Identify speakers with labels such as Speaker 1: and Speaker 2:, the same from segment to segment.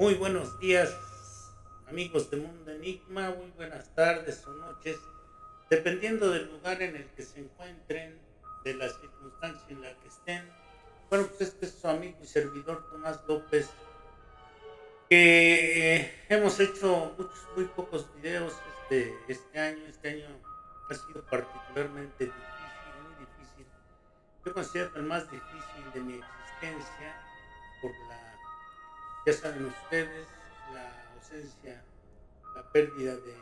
Speaker 1: Muy buenos días, amigos de Mundo Enigma, muy buenas tardes o noches, dependiendo del lugar en el que se encuentren, de la circunstancia en la que estén. Bueno, pues este es su amigo y servidor Tomás López, que hemos hecho muy pocos videos este año. Este año ha sido particularmente difícil, muy difícil. Yo considero el más difícil de mi existencia por ya saben ustedes, la ausencia, la pérdida de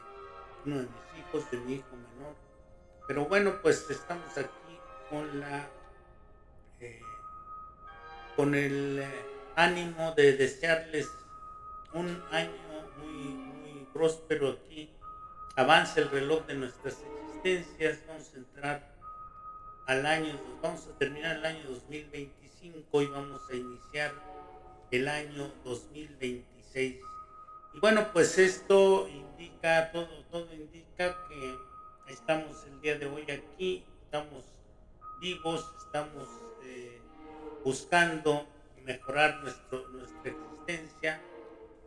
Speaker 1: uno de mis hijos, de mi hijo menor. Pero bueno, pues estamos aquí con eh, con el ánimo de desearles un año muy próspero aquí. Avanza el reloj de nuestras existencias. Vamos a entrar vamos a terminar el año 2025 y vamos a iniciar el año 2026. Y bueno, pues esto indica, todo indica que estamos el día de hoy aquí, estamos vivos, estamos buscando mejorar nuestra existencia,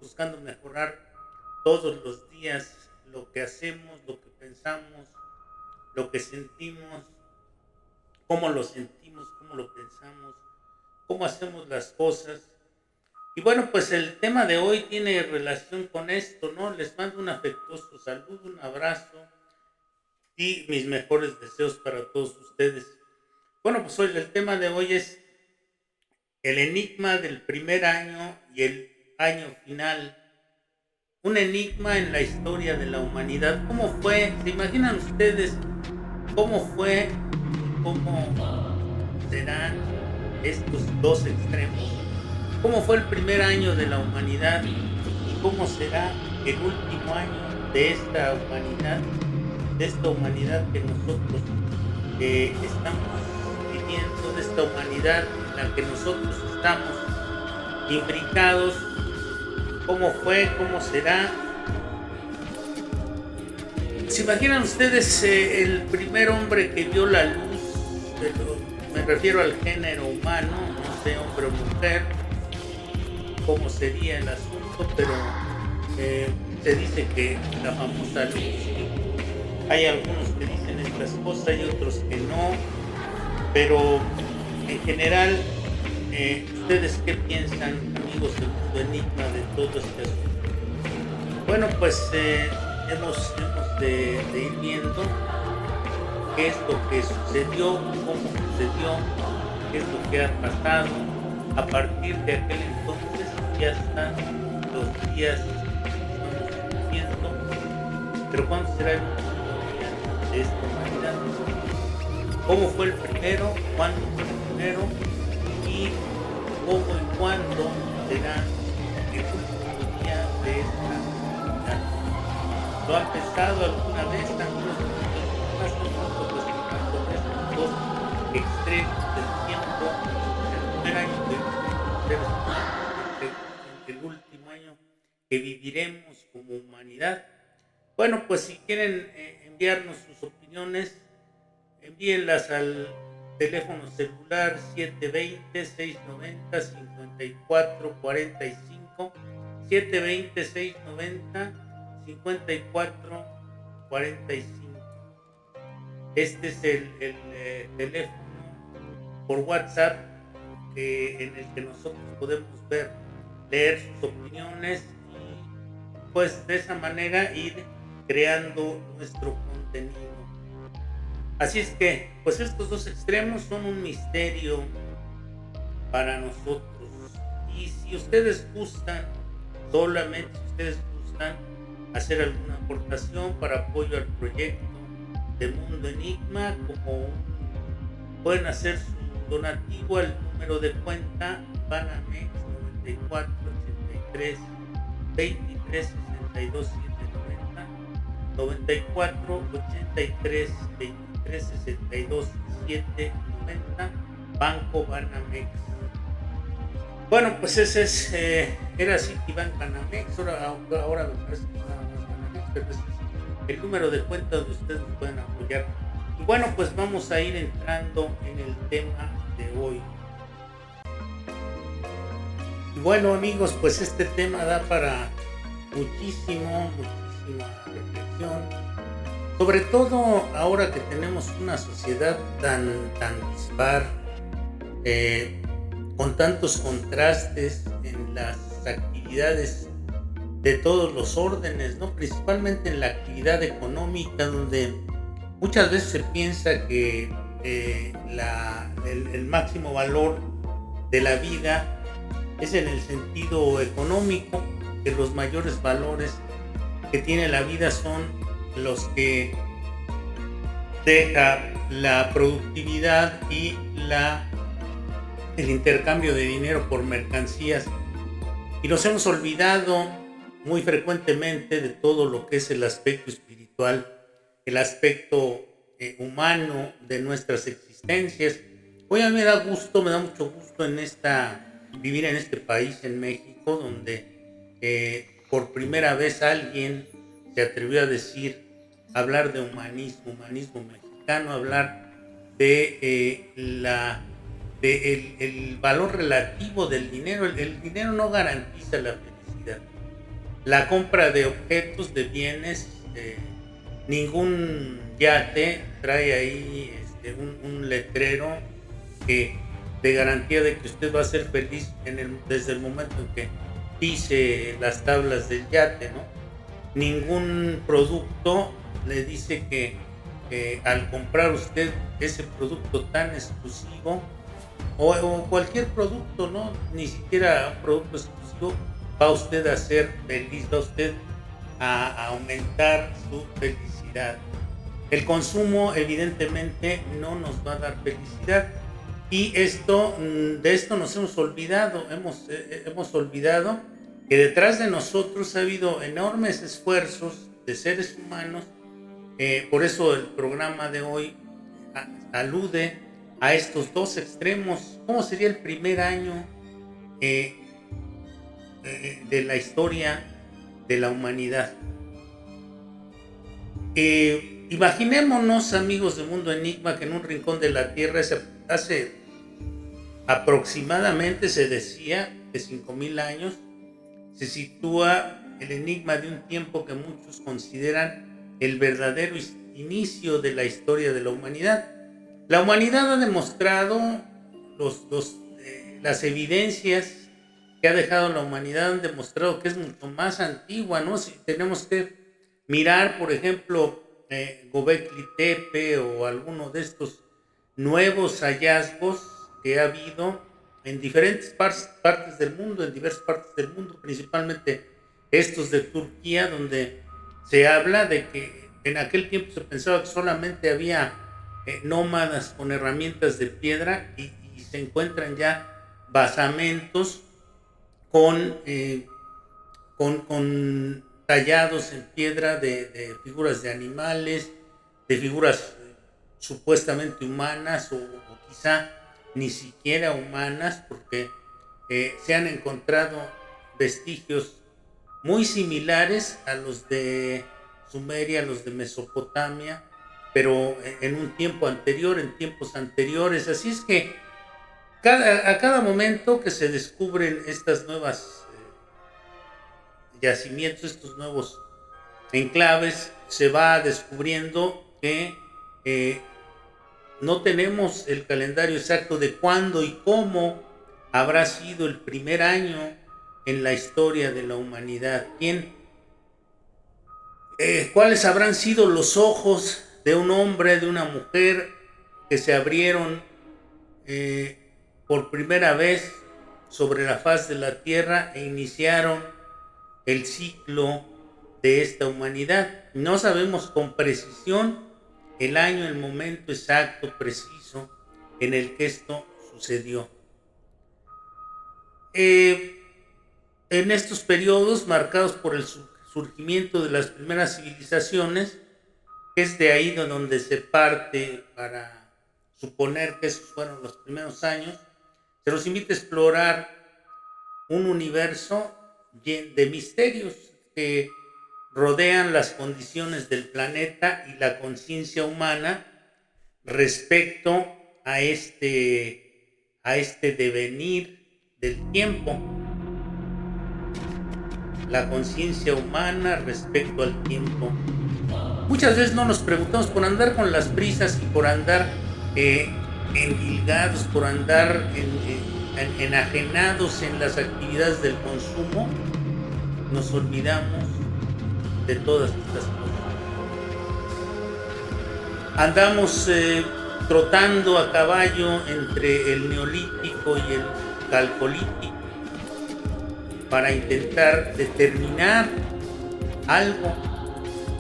Speaker 1: buscando mejorar todos los días lo que hacemos, lo que pensamos, lo que sentimos, cómo lo pensamos, cómo hacemos las cosas. Y bueno, pues el tema de hoy tiene relación con esto, ¿no? Les mando un afectuoso saludo, un abrazo y mis mejores deseos para todos ustedes. Bueno, pues hoy el tema de hoy es el enigma del primer año y el año final. Un enigma en la historia de la humanidad. ¿Cómo fue? ¿Se imaginan ustedes cómo fue y cómo serán estos dos extremos? ¿Cómo fue el primer año de la humanidad y cómo será el último año de esta humanidad que nosotros estamos viviendo, de esta humanidad en la que nosotros estamos imbricados? ¿Cómo fue? ¿Cómo será? ¿Se imaginan ustedes el primer hombre que vio la luz? Me refiero al género humano, no sé, hombre o mujer. ¿Cómo sería el asunto? Pero se dice que la famosa luz, hay algunos que dicen estas cosas y otros que no, pero en general, ¿ustedes qué piensan, amigos del Mundo Enigma, de todo este asunto? Bueno, pues hemos de ir viendo qué es lo que sucedió, cómo sucedió, qué es lo que ha pasado. A partir de aquel entonces ya están los días que estamos viviendo. Pero ¿cuándo será el último día de esta humanidad? ¿Cómo fue el primero? ¿Cuándo fue el primero? Y cómo y cuándo será el último día de esta humanidad. ¿Lo han pensado alguna vez? Amigos, más o menos sobre estos dos extremos del tiempo, el primer año el último año que viviremos como humanidad. Bueno, pues si quieren enviarnos sus opiniones, envíenlas al teléfono celular 720-690-5445, 720-690-5445. Este es el teléfono por WhatsApp en el que nosotros podemos leer sus opiniones y pues de esa manera ir creando nuestro contenido. Así es que pues estos dos extremos son un misterio para nosotros, y si ustedes gustan, solamente si ustedes gustan hacer alguna aportación para apoyo al proyecto de Mundo Enigma, pueden hacer su donativo al número de cuenta Banamex 9483 23 62 790, 9483 23 62 790, Banco Banamex. Bueno, pues ese era Citibank Banamex, ahora me parece que nada más Banamex, pero ese es el número de cuenta donde ustedes pueden apoyar. Y bueno, pues vamos a ir entrando en el tema de hoy. Y bueno, amigos, pues este tema da para muchísima reflexión. Sobre todo ahora que tenemos una sociedad tan dispar, eh, con tantos contrastes en las actividades de todos los órdenes, ¿no? Principalmente en la actividad económica, donde muchas veces se piensa que el máximo valor de la vida es en el sentido económico, que los mayores valores que tiene la vida son los que deja la productividad y el intercambio de dinero por mercancías. Y nos hemos olvidado muy frecuentemente de todo lo que es el aspecto espiritual, el aspecto humano de nuestras existencias. Hoy a mí me da mucho gusto vivir en este país, en México, donde por primera vez alguien se atrevió hablar de humanismo mexicano, hablar de el valor relativo del dinero. El dinero no garantiza la felicidad. La compra de objetos, de bienes, ningún yate trae ahí un letrero de garantía de que usted va a ser feliz desde el momento en que pise las tablas del yate, ¿no? Ningún producto le dice que al comprar usted ese producto tan exclusivo o cualquier producto, ¿no? Ni siquiera un producto exclusivo va usted a ser feliz, va usted a aumentar su felicidad. El consumo evidentemente no nos va a dar felicidad, y de esto nos hemos olvidado. Hemos olvidado que detrás de nosotros ha habido enormes esfuerzos de seres humanos. Por eso el programa de hoy alude a estos dos extremos. ¿Cómo sería el primer año de la historia de la humanidad? Imaginémonos, amigos de Mundo Enigma, que en un rincón de la Tierra hace aproximadamente, se decía que 5,000 años, se sitúa el enigma de un tiempo que muchos consideran el verdadero inicio de la historia de la humanidad. La humanidad ha demostrado, las evidencias que ha dejado la humanidad han demostrado que es mucho más antigua, ¿no? Si tenemos que mirar, por ejemplo, Göbekli Tepe o alguno de estos nuevos hallazgos que ha habido en diferentes partes del mundo, en diversas partes del mundo, principalmente estos de Turquía, donde se habla de que en aquel tiempo se pensaba que solamente había nómadas con herramientas de piedra, y se encuentran ya basamentos con tallados en piedra de figuras de animales, de figuras supuestamente humanas o quizá ni siquiera humanas, porque se han encontrado vestigios muy similares a los de Sumeria, a los de Mesopotamia, pero en un tiempo anterior, en tiempos anteriores. Así es que a cada momento que se descubren estas nuevas yacimientos, estos nuevos enclaves, se va descubriendo que no tenemos el calendario exacto de cuándo y cómo habrá sido el primer año en la historia de la humanidad. ¿Cuáles habrán sido los ojos de un hombre, de una mujer, que se abrieron por primera vez sobre la faz de la tierra e iniciaron el ciclo de esta humanidad? No sabemos con precisión el año, el momento exacto, preciso en el que esto sucedió. En estos periodos marcados por el surgimiento de las primeras civilizaciones, es de ahí de donde se parte para suponer que esos fueron los primeros años, se nos invita a explorar un universo de misterios que rodean las condiciones del planeta y la conciencia humana respecto a este devenir del tiempo. la conciencia humana respecto al tiempo. Muchas veces no nos preguntamos por andar con las prisas y por andar endilgados, por andar enajenados en las actividades del consumo, nos olvidamos de todas estas cosas. Andamos trotando a caballo entre el neolítico y el calcolítico para intentar determinar algo,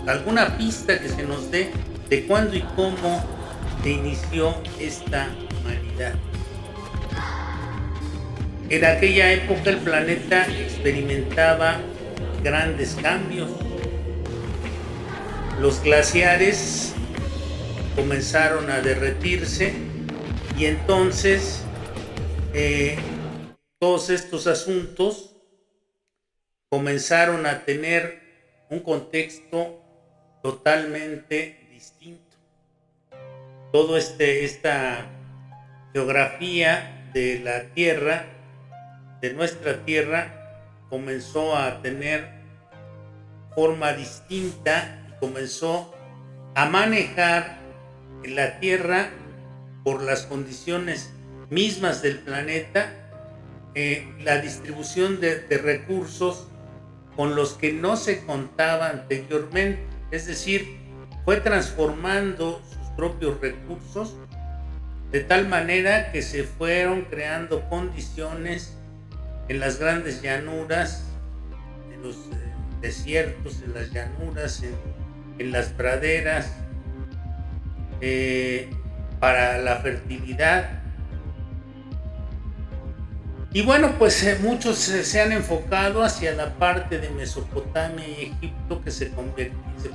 Speaker 1: alguna pista que se nos dé de cuándo y cómo se inició esta humanidad. En aquella época el planeta experimentaba grandes cambios. Los glaciares comenzaron a derretirse y entonces todos estos asuntos comenzaron a tener un contexto totalmente distinto. Toda esta geografía de la Tierra, de nuestra Tierra, comenzó a tener forma distinta y comenzó a manejar la Tierra por las condiciones mismas del planeta, la distribución de recursos con los que no se contaba anteriormente, es decir, fue transformando sus propios recursos de tal manera que se fueron creando condiciones en las grandes llanuras, en los desiertos, en las llanuras, en las praderas, para la fertilidad. Y bueno, pues muchos se han enfocado hacia la parte de Mesopotamia y Egipto, que se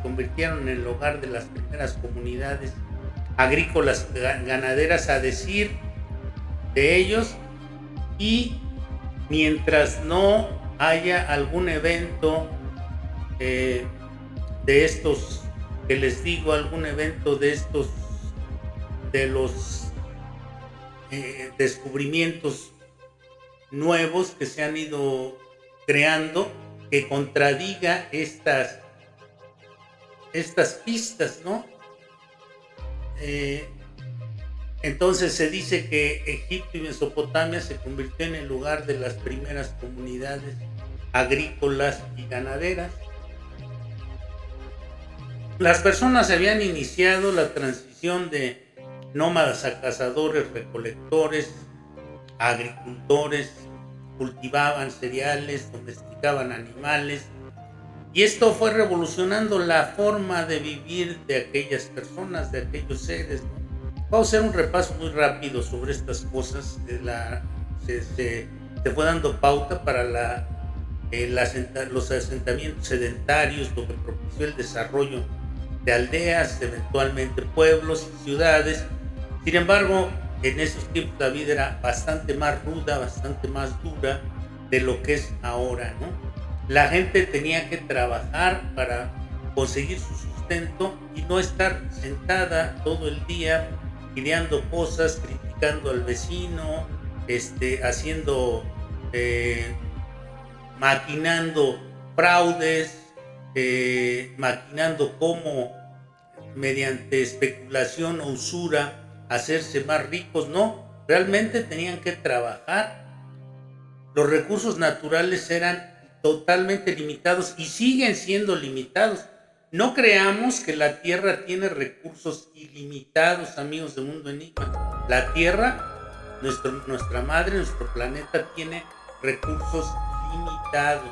Speaker 1: convirtieron en el hogar de las primeras comunidades agrícolas ganaderas, a decir de ellos. Y mientras no haya algún evento de estos que les digo, algún evento de estos, de los descubrimientos nuevos que se han ido creando, que contradiga estas pistas, ¿no? Entonces se dice que Egipto y Mesopotamia se convirtió en el lugar de las primeras comunidades agrícolas y ganaderas. Las personas habían iniciado la transición de nómadas a cazadores, recolectores, agricultores, cultivaban cereales, domesticaban animales, y esto fue revolucionando la forma de vivir de aquellas personas, de aquellos seres, ¿no? Vamos a hacer un repaso muy rápido sobre estas cosas. Se fue dando pauta para los asentamientos sedentarios, lo que propició el desarrollo de aldeas, eventualmente pueblos y ciudades. Sin embargo, en esos tiempos la vida era bastante más ruda, bastante más dura de lo que es ahora, ¿no? La gente tenía que trabajar para conseguir su sustento y no estar sentada todo el día ideando cosas, criticando al vecino, maquinando fraudes, maquinando cómo mediante especulación o usura hacerse más ricos. No, realmente tenían que trabajar. Los recursos naturales eran totalmente limitados y siguen siendo limitados. No creamos que la Tierra tiene recursos ilimitados, amigos de Mundo Enigma. La Tierra, nuestra madre, nuestro planeta, tiene recursos limitados.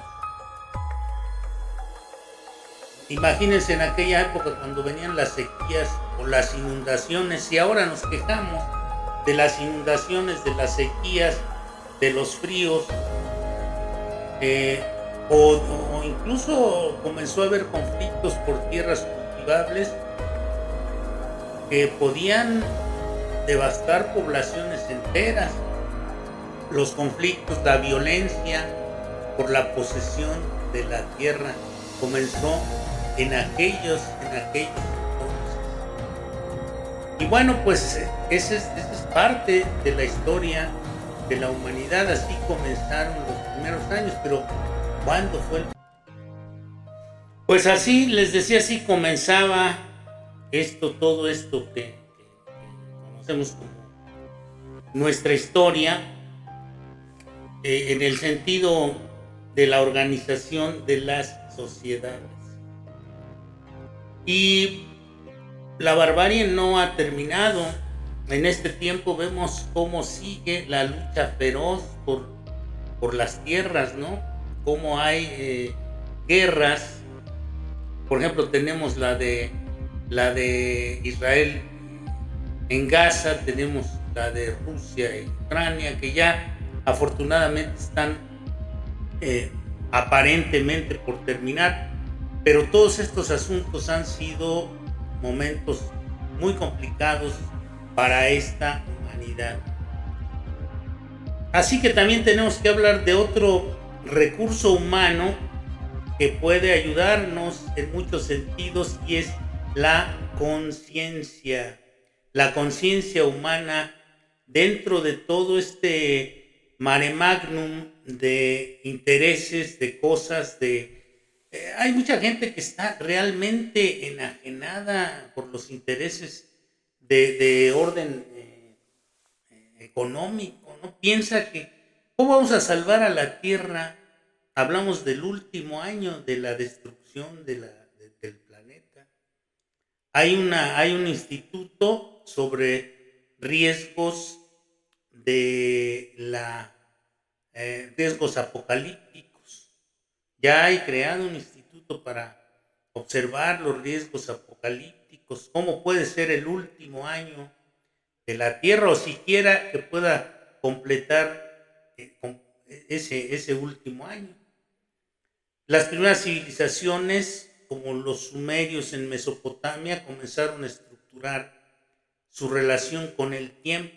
Speaker 1: Imagínense en aquella época cuando venían las sequías o las inundaciones, y ahora nos quejamos de las inundaciones, de las sequías, de los fríos, o incluso comenzó a haber conflictos por tierras cultivables que podían devastar poblaciones enteras. Los conflictos, la violencia por la posesión de la tierra comenzó en aquellos entonces. Y bueno, pues esa es parte de la historia de la humanidad. Así comenzaron los primeros años, pero ¿cuándo fue Pues así, les decía, así comenzaba todo esto que conocemos como nuestra historia, en el sentido de la organización de las sociedades. Y la barbarie no ha terminado. En este tiempo vemos cómo sigue la lucha feroz por las tierras, ¿no? Cómo hay guerras. Por ejemplo, tenemos la de Israel en Gaza, tenemos la de Rusia y Ucrania, que ya afortunadamente están eh, aparentemente por terminar, pero todos estos asuntos han sido momentos muy complicados para esta humanidad. Así que también tenemos que hablar de otro recurso humano que puede ayudarnos en muchos sentidos, y es la conciencia. La conciencia humana dentro de todo este mare magnum de intereses, de cosas, hay mucha gente que está realmente enajenada por los intereses de orden económico, ¿no? Piensa que, ¿cómo vamos a salvar a la Tierra? Hablamos del último año de la destrucción del planeta. Hay un instituto sobre riesgos riesgos apocalípticos. Ya hay creado un instituto para observar los riesgos apocalípticos, cómo puede ser el último año de la Tierra, o siquiera que pueda completar ese último año. Las primeras civilizaciones, como los sumerios en Mesopotamia, comenzaron a estructurar su relación con el tiempo.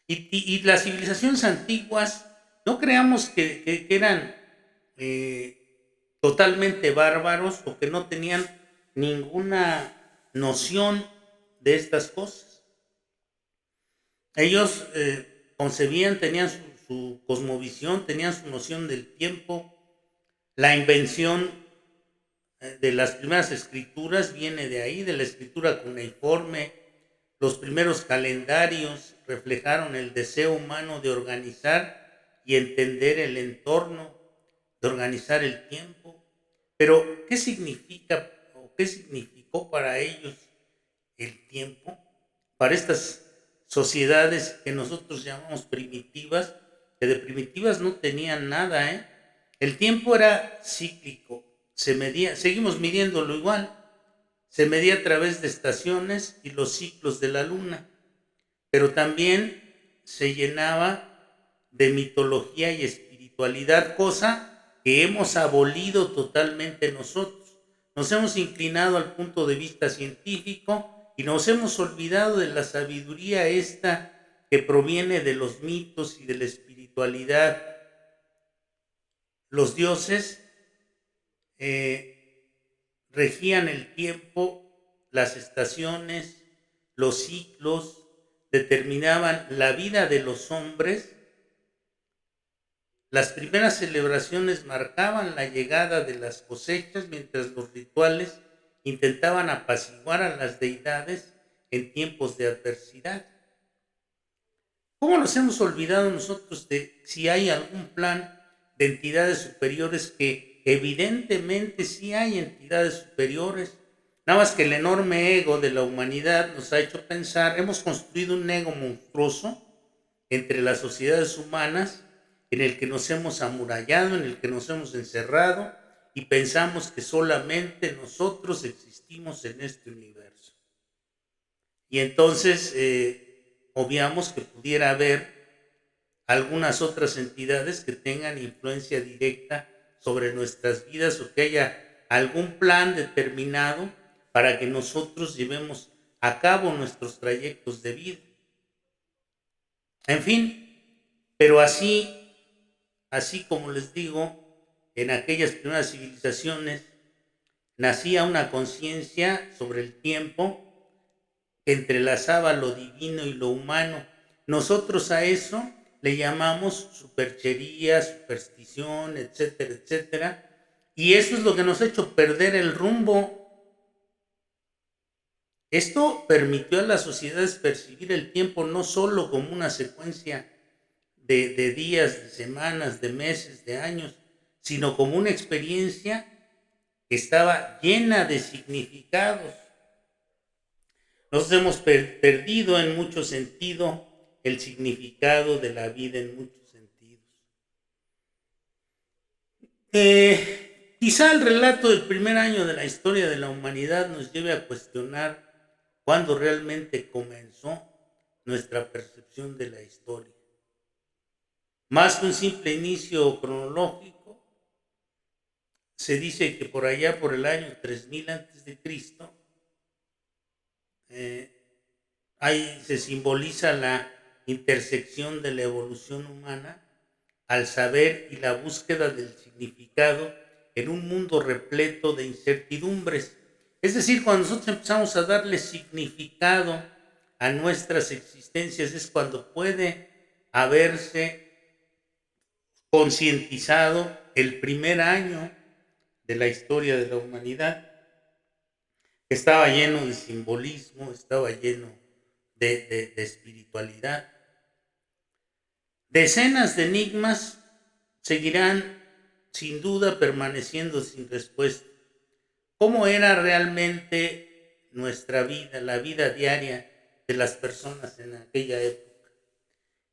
Speaker 1: Y las civilizaciones antiguas, no creamos que eran totalmente bárbaros o que no tenían ninguna noción de estas cosas. Ellos concebían, tenían su cosmovisión, tenían su noción del tiempo. La invención de las primeras escrituras viene de ahí, de la escritura cuneiforme. Los primeros calendarios reflejaron el deseo humano de organizar y entender el entorno, de organizar el tiempo. Pero, ¿qué significa o qué significó para ellos el tiempo? Para estas sociedades que nosotros llamamos primitivas, que de primitivas no tenían nada, ¿eh? El tiempo era cíclico, se medía, seguimos midiéndolo igual, se medía a través de estaciones y los ciclos de la luna, pero también se llenaba de mitología y espiritualidad, cosa que hemos abolido totalmente nosotros. Nos hemos inclinado al punto de vista científico y nos hemos olvidado de la sabiduría esta que proviene de los mitos y de la espiritualidad. Los dioses regían el tiempo, las estaciones, los ciclos, determinaban la vida de los hombres. Las primeras celebraciones marcaban la llegada de las cosechas, mientras los rituales intentaban apaciguar a las deidades en tiempos de adversidad. ¿Cómo nos hemos olvidado nosotros de si hay algún plan de entidades superiores? Que evidentemente sí hay entidades superiores, nada más que el enorme ego de la humanidad nos ha hecho pensar, hemos construido un ego monstruoso entre las sociedades humanas, en el que nos hemos amurallado, en el que nos hemos encerrado y pensamos que solamente nosotros existimos en este universo. Y entonces obviamos que pudiera haber algunas otras entidades que tengan influencia directa sobre nuestras vidas, o que haya algún plan determinado para que nosotros llevemos a cabo nuestros trayectos de vida. En fin, pero así como les digo, en aquellas primeras civilizaciones nacía una conciencia sobre el tiempo que entrelazaba lo divino y lo humano. Nosotros a eso le llamamos superchería, superstición, etcétera, etcétera. Y eso es lo que nos ha hecho perder el rumbo. Esto permitió a las sociedades percibir el tiempo no solo como una secuencia de días, de semanas, de meses, de años, sino como una experiencia que estaba llena de significados. Nos hemos perdido en mucho sentido el significado de la vida en muchos sentidos. Quizá el relato del primer año de la historia de la humanidad nos lleve a cuestionar cuándo realmente comenzó nuestra percepción de la historia. Más que un simple inicio cronológico, se dice que por allá por el año 3000 a.C., ahí se simboliza la intersección de la evolución humana al saber y la búsqueda del significado en un mundo repleto de incertidumbres. Es decir, cuando nosotros empezamos a darle significado a nuestras existencias es cuando puede haberse concientizado el primer año de la historia de la humanidad, que estaba lleno de simbolismo, estaba lleno de espiritualidad. Decenas de enigmas seguirán sin duda permaneciendo sin respuesta. ¿Cómo era realmente nuestra vida, la vida diaria de las personas en aquella época?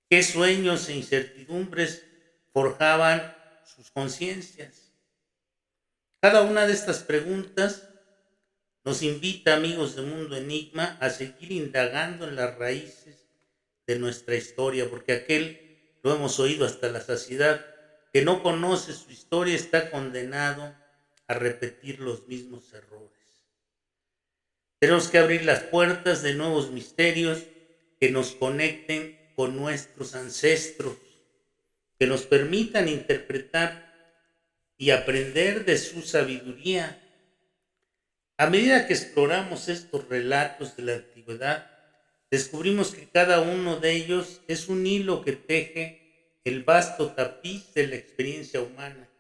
Speaker 1: ¿Qué sueños e incertidumbres forjaban sus conciencias? Cada una de estas preguntas nos invita, amigos de Mundo Enigma, a seguir indagando en las raíces de nuestra historia, porque aquel, lo hemos oído hasta la saciedad, que no conoce su historia está condenado a repetir los mismos errores. Tenemos que abrir las puertas de nuevos misterios que nos conecten con nuestros ancestros, que nos permitan interpretar y aprender de su sabiduría. A medida que exploramos estos relatos de la antigüedad, descubrimos que cada uno de ellos es un hilo que teje el vasto tapiz de la experiencia humana,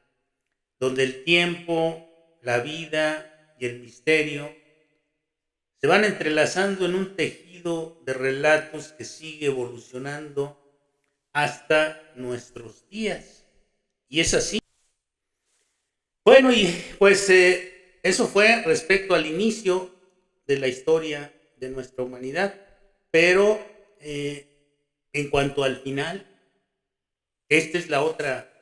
Speaker 1: donde el tiempo, la vida y el misterio se van entrelazando en un tejido de relatos que sigue evolucionando hasta nuestros días. Y es así. Bueno, y pues eso fue respecto al inicio de la historia de nuestra humanidad, pero en cuanto al final, esta es la otra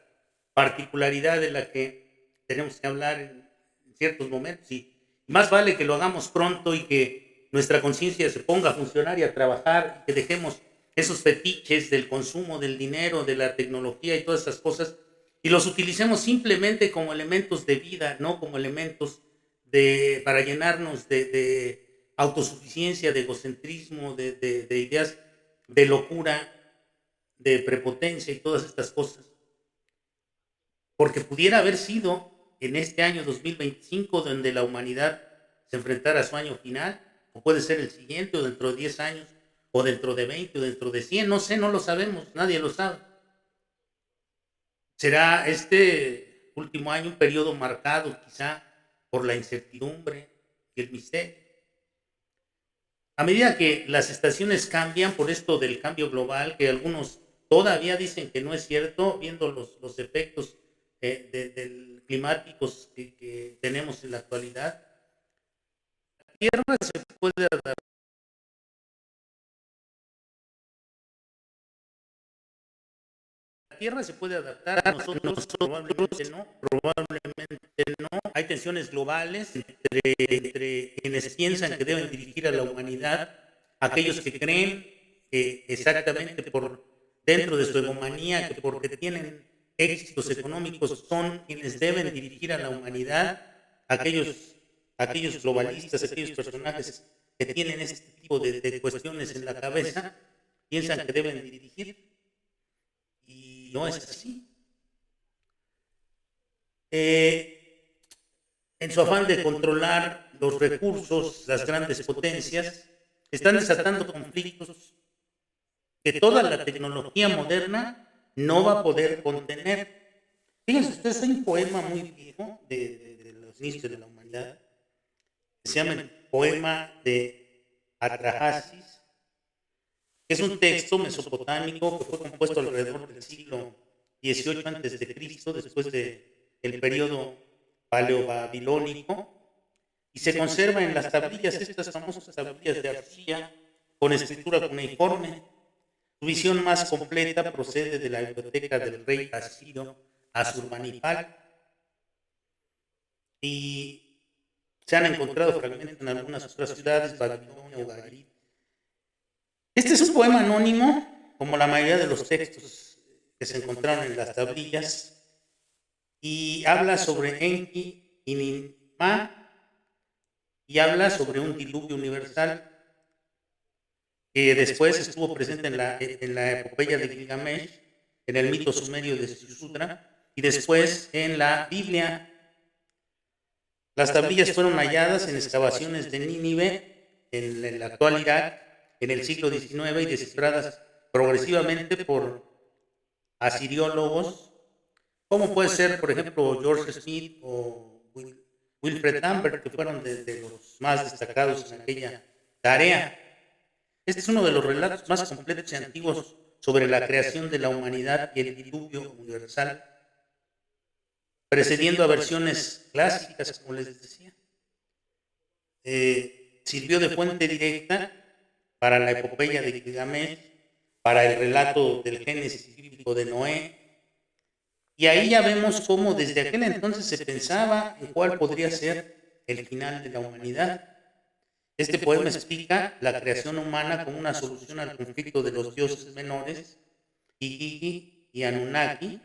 Speaker 1: particularidad de la que tenemos que hablar en ciertos momentos, y más vale que lo hagamos pronto y que nuestra conciencia se ponga a funcionar y a trabajar, y que dejemos esos fetiches del consumo del dinero, de la tecnología y todas esas cosas, y los utilicemos simplemente como elementos de vida, no como elementos para llenarnos de autosuficiencia, de egocentrismo, de ideas de locura, de prepotencia y todas estas cosas. Porque pudiera haber sido en este año 2025 donde la humanidad se enfrentara a su año final, o puede ser el siguiente, o dentro de 10 años, o dentro de 20, o dentro de 100, no sé, no lo sabemos, nadie lo sabe. Será este último año un periodo marcado quizá por la incertidumbre y el misterio. A medida que las estaciones cambian por esto del cambio global, que algunos todavía dicen que no es cierto, viendo los efectos climáticos que tenemos en la actualidad, la Tierra se puede adaptar. La Tierra se puede adaptar, nosotros probablemente no. Hay tensiones globales entre quienes piensan que deben dirigir a la humanidad, aquellos que creen que exactamente por dentro de su egomanía, que porque tienen éxitos económicos son quienes deben dirigir a la humanidad, aquellos globalistas, aquellos personajes que tienen este tipo de cuestiones en la cabeza, piensan que deben dirigir, y no es así. En su afán de controlar los recursos, las grandes potencias están desatando conflictos que toda la tecnología moderna no va a poder contener. Fíjense ustedes, hay un poema muy viejo de los inicios de la humanidad, que se llama el poema de Atrahasis, que es un texto mesopotámico que fue compuesto alrededor del siglo XVIII antes de Cristo, después del periodo paleobabilónico, y se conserva en las tablillas, estas famosas tablillas de arcilla con escritura cuneiforme. Su visión más completa procede de la biblioteca del rey asirio Asurbanipal, y se han encontrado fragmentos en algunas otras ciudades, Babilonia o Garit. Este es un poema anónimo, como la mayoría de los textos que se encontraron en las tablillas, y habla sobre Enki y Ninmah, y habla sobre un diluvio universal que después estuvo presente en la epopeya de Gilgamesh, en el mito sumerio de Sisudra, y después en la Biblia. Las tablillas fueron halladas en excavaciones de Nínive, en el actual Irak, en el siglo XIX, y descifradas progresivamente por asiriólogos, como puede ser, por ejemplo, George Smith o Wilfred Lambert, que fueron de los más destacados en aquella tarea. Este es uno de los relatos más completos y antiguos sobre la creación de la humanidad y el diluvio universal, precediendo a versiones clásicas, como les decía. Sirvió de fuente directa para la epopeya de Gilgamesh, para el relato del Génesis bíblico de Noé, y ahí ya vemos cómo desde aquel entonces se pensaba en cuál podría ser el final de la humanidad. Este poema explica la creación humana como una solución al conflicto de los dioses menores, Igigi y Anunnaki.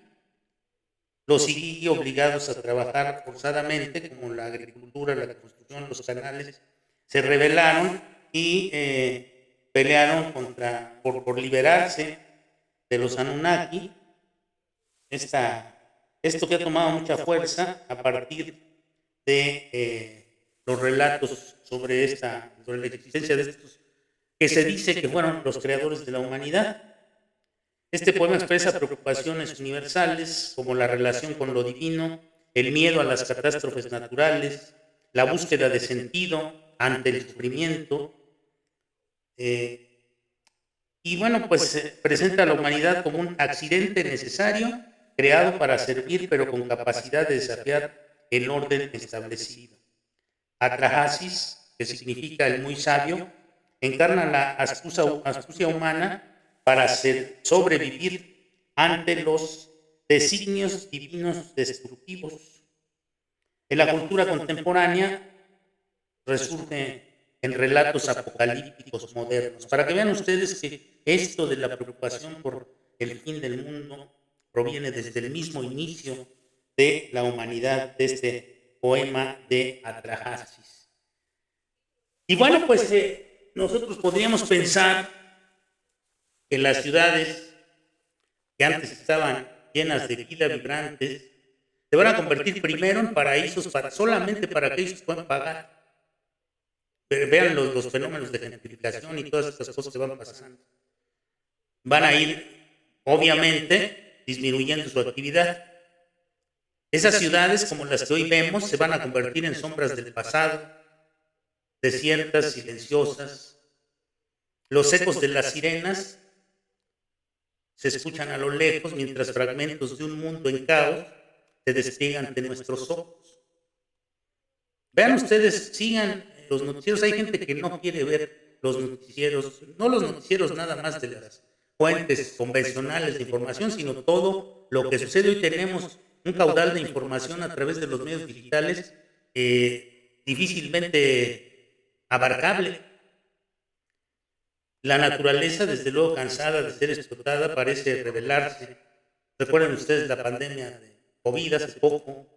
Speaker 1: Los Igigi, obligados a trabajar forzadamente, como la agricultura, la construcción, los canales, se rebelaron y pelearon por liberarse de los Anunnaki. Esto que ha tomado mucha fuerza a partir de los relatos sobre la existencia de estos que se dice que fueron los creadores de la humanidad. Este poema expresa preocupaciones universales como la relación con lo divino, el miedo a las catástrofes naturales, la búsqueda de sentido ante el sufrimiento. Y bueno, pues presenta a la humanidad como un accidente necesario, creado para servir, pero con capacidad de desafiar el orden establecido. Atrahasis, que significa el muy sabio, encarna la astucia humana para sobrevivir ante los designios divinos destructivos. En la cultura contemporánea resurge en relatos apocalípticos modernos, para que vean ustedes que esto de la preocupación por el fin del mundo proviene desde el mismo inicio de la humanidad, de este poema de Atrahasis. Y bueno, pues nosotros podríamos pensar que las ciudades que antes estaban llenas de vida vibrantes se van a convertir primero en paraísos solamente para aquellos que puedan pagar. Vean los fenómenos de gentrificación y todas estas cosas que van pasando. Van a ir, obviamente, disminuyendo su actividad. Esas ciudades, como las que hoy vemos, se van a convertir en sombras del pasado, desiertas, silenciosas. Los ecos de las sirenas se escuchan a lo lejos mientras fragmentos de un mundo en caos se despliegan ante nuestros ojos. Vean ustedes, sigan los noticieros. Hay gente que no quiere ver los noticieros, no los noticieros nada más de las fuentes convencionales de información, sino todo lo que sucede. Hoy tenemos un caudal de información a través de los medios digitales difícilmente abarcable. La naturaleza, desde luego cansada de ser explotada, parece rebelarse. Recuerden ustedes la pandemia de COVID hace poco,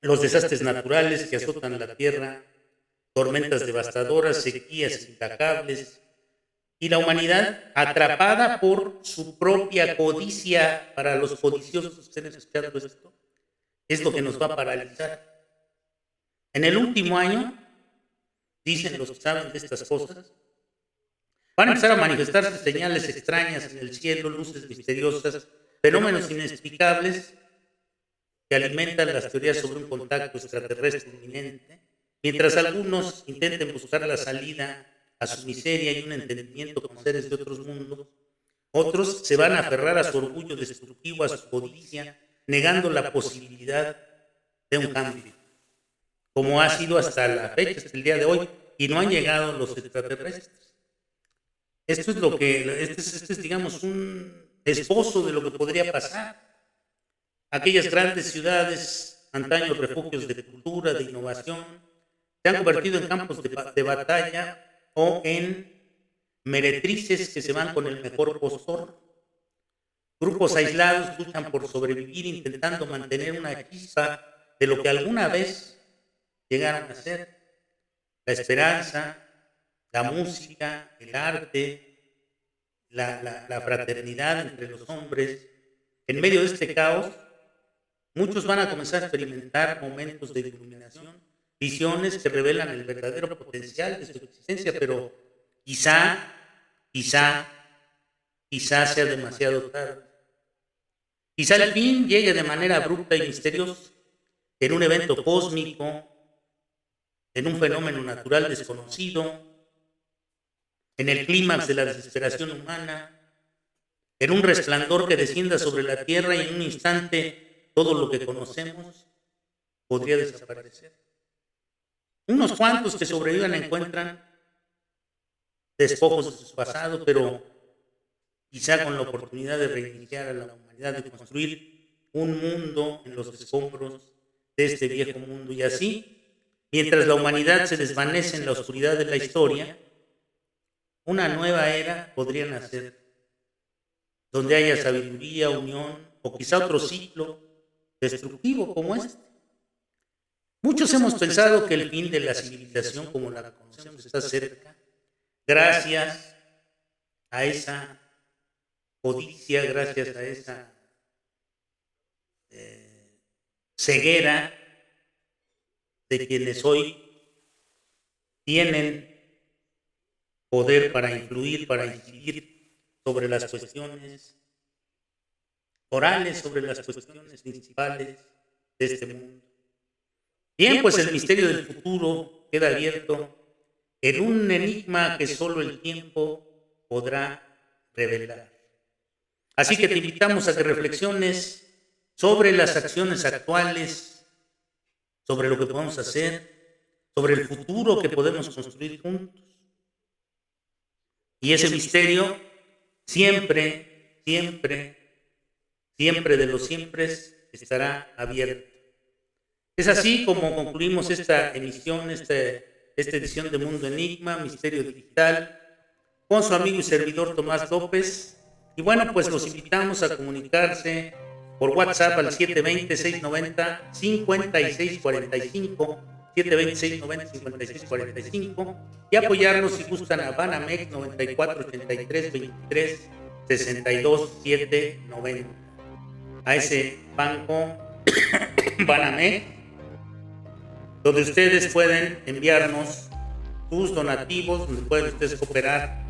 Speaker 1: los desastres naturales que azotan la tierra, tormentas devastadoras, sequías implacables, y la humanidad atrapada por su propia codicia. Para los codiciosos, ustedes escuchando esto, es lo que nos va a paralizar. En el último año, dicen los que saben de estas cosas, van a empezar a manifestarse señales extrañas en el cielo, luces misteriosas, fenómenos inexplicables que alimentan las teorías sobre un contacto extraterrestre inminente, mientras algunos intenten buscar la salida a su miseria y un entendimiento con seres de otros mundos, otros se van a aferrar a su orgullo destructivo, a su codicia, negando la posibilidad de un cambio, como ha sido hasta la fecha, hasta el día de hoy, y no han llegado los extraterrestres. Esto es lo que, este es, digamos, un esbozo de lo que podría pasar. Aquellas grandes ciudades, antaños refugios de cultura, de innovación, se han convertido en campos de batalla o en meretrices que se van con el mejor postor. Grupos aislados luchan por sobrevivir intentando mantener una chispa de lo que alguna vez llegaron a ser: la esperanza, la música, el arte, la fraternidad entre los hombres. En medio de este caos, muchos van a comenzar a experimentar momentos de iluminación, visiones que revelan el verdadero potencial de su existencia, pero quizá sea demasiado tarde. Quizá el fin llegue de manera abrupta y misteriosa, en un evento cósmico, en un fenómeno natural desconocido, en el clímax de la desesperación humana, en un resplandor que descienda sobre la tierra y en un instante todo lo que conocemos podría desaparecer. Unos cuantos que sobrevivan encuentran despojos de su pasado, pero quizá con la oportunidad de reiniciar a la humanidad, de construir un mundo en los escombros de este viejo mundo. Y así, mientras la humanidad se desvanece en la oscuridad de la historia, una nueva era podría nacer, donde haya sabiduría, unión, o quizá otro ciclo destructivo como este. Muchos hemos pensado que el fin de la civilización como la conocemos está cerca, gracias a esa codicia, gracias a esa ceguera de quienes hoy tienen poder para influir, para incidir sobre las cuestiones orales, sobre las cuestiones principales de este mundo. Bien, pues el misterio del futuro queda abierto en un enigma que solo el tiempo podrá revelar. Así que te invitamos a que reflexiones sobre las acciones actuales, sobre lo que podemos hacer, sobre el futuro que podemos construir juntos. Y ese misterio siempre de los siempre estará abierto. Es así como concluimos esta emisión, esta edición de Mundo Enigma, Misterio Digital, con su amigo y servidor Tomás López. Y bueno, pues los invitamos a comunicarse por WhatsApp al 720-690-5645, 720-690-5645, y apoyarnos si gustan a Banamex 9483-23-62-790. A ese banco Banamex, donde ustedes pueden enviarnos sus donativos, donde pueden ustedes cooperar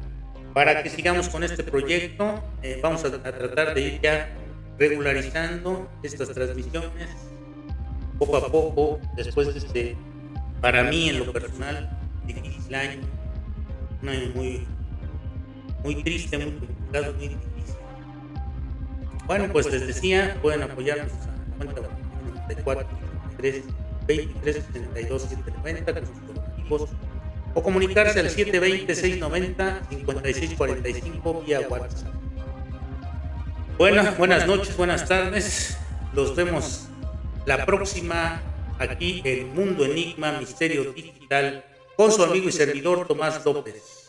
Speaker 1: para que sigamos con este proyecto. Vamos a tratar de ir ya regularizando estas transmisiones poco a poco, después de este, para mí en lo personal, difícil año, un año muy triste, muy complicado, muy difícil. Bueno, pues les decía, pueden apoyarnos a la cuenta 94 23 62 790 con sus donativos, o comunicarse al 720-690-5645 vía WhatsApp. Buenas noches, buenas tardes. Los vemos la próxima aquí en Mundo Enigma, Misterio Digital, con su amigo y servidor Tomás López.